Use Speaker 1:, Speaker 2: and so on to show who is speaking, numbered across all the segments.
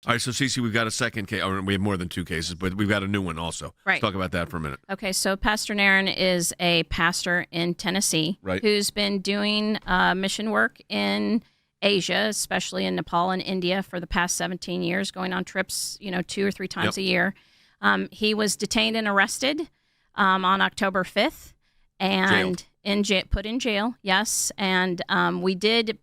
Speaker 1: All right, so Cece, we've got a second case. Or we have more than two cases, but we've got a new one also.
Speaker 2: Right.
Speaker 1: Let's talk about that for a minute.
Speaker 2: Okay, so Pastor Nerren is a pastor in Tennessee who's been doing mission work in Asia, especially in Nepal and India, for the past 17 years, going on trips, 2 or 3 times a year. He was detained and arrested on October 5th and put in jail, yes. And we did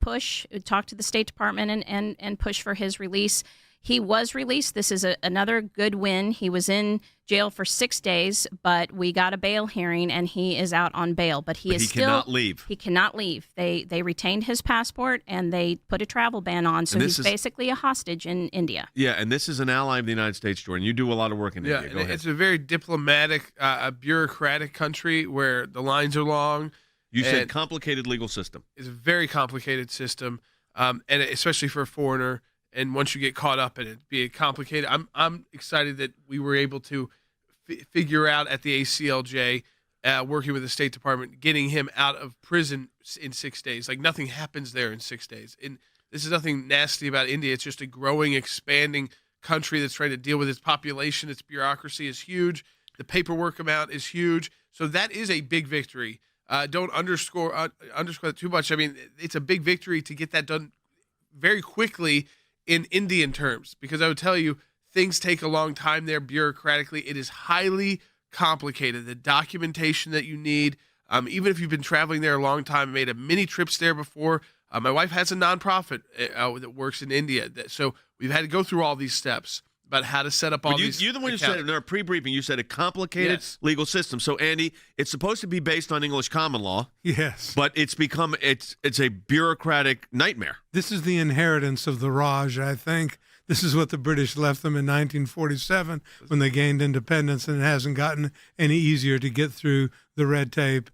Speaker 2: talk to the State Department and push for his release. He was released. This is another good win. He was in jail for 6 days, but we got a bail hearing, and he is out on bail. But he
Speaker 1: cannot leave.
Speaker 2: He cannot leave. They retained his passport, and they put a travel ban on, so he's basically a hostage in India.
Speaker 1: Yeah, and this is an ally of the United States, Jordan. You do a lot of work in India. Go ahead.
Speaker 3: It's a very diplomatic, bureaucratic country where the lines are long.
Speaker 1: You said complicated legal system.
Speaker 3: It's a very complicated system, and especially for a foreigner. And once you get caught up in it, be complicated. I'm excited that we were able to figure out at the ACLJ, working with the State Department, getting him out of prison in 6 days. Like, nothing happens there in 6 days. And this is nothing nasty about India. It's just a growing, expanding country that's trying to deal with its population. Its bureaucracy is huge. The paperwork amount is huge. So that is a big victory. Don't underscore that too much. I mean, it's a big victory to get that done very quickly in Indian terms, because I would tell you things take a long time there bureaucratically. It is highly complicated. The documentation that you need, even if you've been traveling there a long time, made many trips there before. My wife has a nonprofit that works in India, so we've had to go through all these steps about how to set up all these.
Speaker 1: You're the one who said it in our pre-briefing. You said a complicated legal system. So, Andy, it's supposed to be based on English common law.
Speaker 4: Yes.
Speaker 1: But it's a bureaucratic nightmare.
Speaker 4: This is the inheritance of the Raj, I think. This is what the British left them in 1947 when they gained independence, and it hasn't gotten any easier to get through the red tape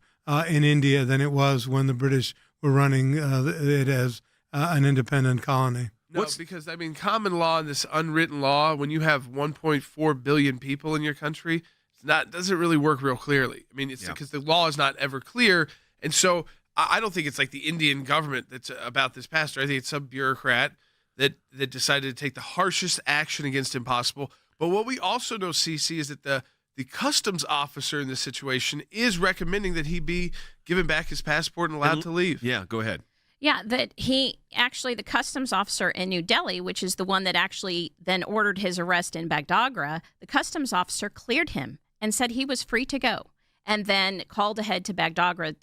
Speaker 4: in India than it was when the British were running it as an independent colony.
Speaker 3: No, because, common law and this unwritten law, when you have 1.4 billion people in your country, doesn't really work real clearly. It's because the law is not ever clear. And so I don't think it's like the Indian government that's about this pastor. I think it's some bureaucrat that decided to take the harshest action against him possible. But what we also know, CC, is that the customs officer in this situation is recommending that he be given back his passport and allowed to leave.
Speaker 1: Yeah, go ahead.
Speaker 2: Yeah, that the customs officer in New Delhi, which is the one that actually then ordered his arrest in Bagdogra, the customs officer cleared him and said he was free to go, and then called ahead to Bagdogra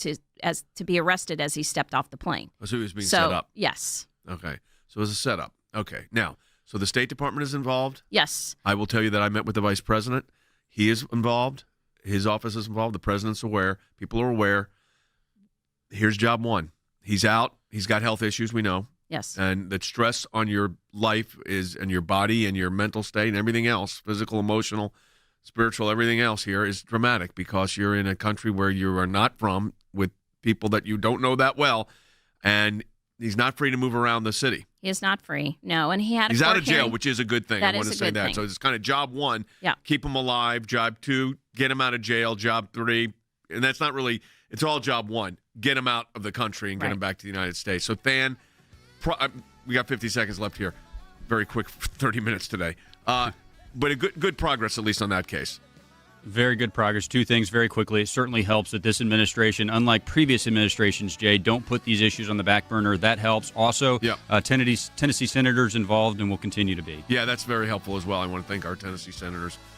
Speaker 2: to be arrested as he stepped off the plane.
Speaker 1: So he was being set up.
Speaker 2: Yes.
Speaker 1: Okay, so it was a setup. Okay, now, so the State Department is involved?
Speaker 2: Yes.
Speaker 1: I will tell you that I met with the Vice President. He is involved. His office is involved. The President's aware. People are aware. Here's job one. He's out. He's got health issues, we know.
Speaker 2: Yes.
Speaker 1: And the stress on your life and your body and your mental state and everything else, physical, emotional, spiritual, everything else here is dramatic because you're in a country where you are not from, with people that you don't know that well, and he's not free to move around the city.
Speaker 2: He is not free, no. And he's
Speaker 1: out of jail, which is a good thing. I want to say that.
Speaker 2: Thing.
Speaker 1: So it's kind of job one, keep him alive. Job two, get him out of jail. Job three, and that's not really, it's all job one. Get him out of the country and get him back to the United States. So, Than, we got 50 seconds left here. Very quick, 30 minutes today. But a good progress, at least on that case.
Speaker 5: Very good progress. Two things very quickly. It certainly helps that this administration, unlike previous administrations, Jay, don't put these issues on the back burner. That helps. Also, Tennessee senators involved and will continue to be.
Speaker 1: Yeah, that's very helpful as well. I want to thank our Tennessee senators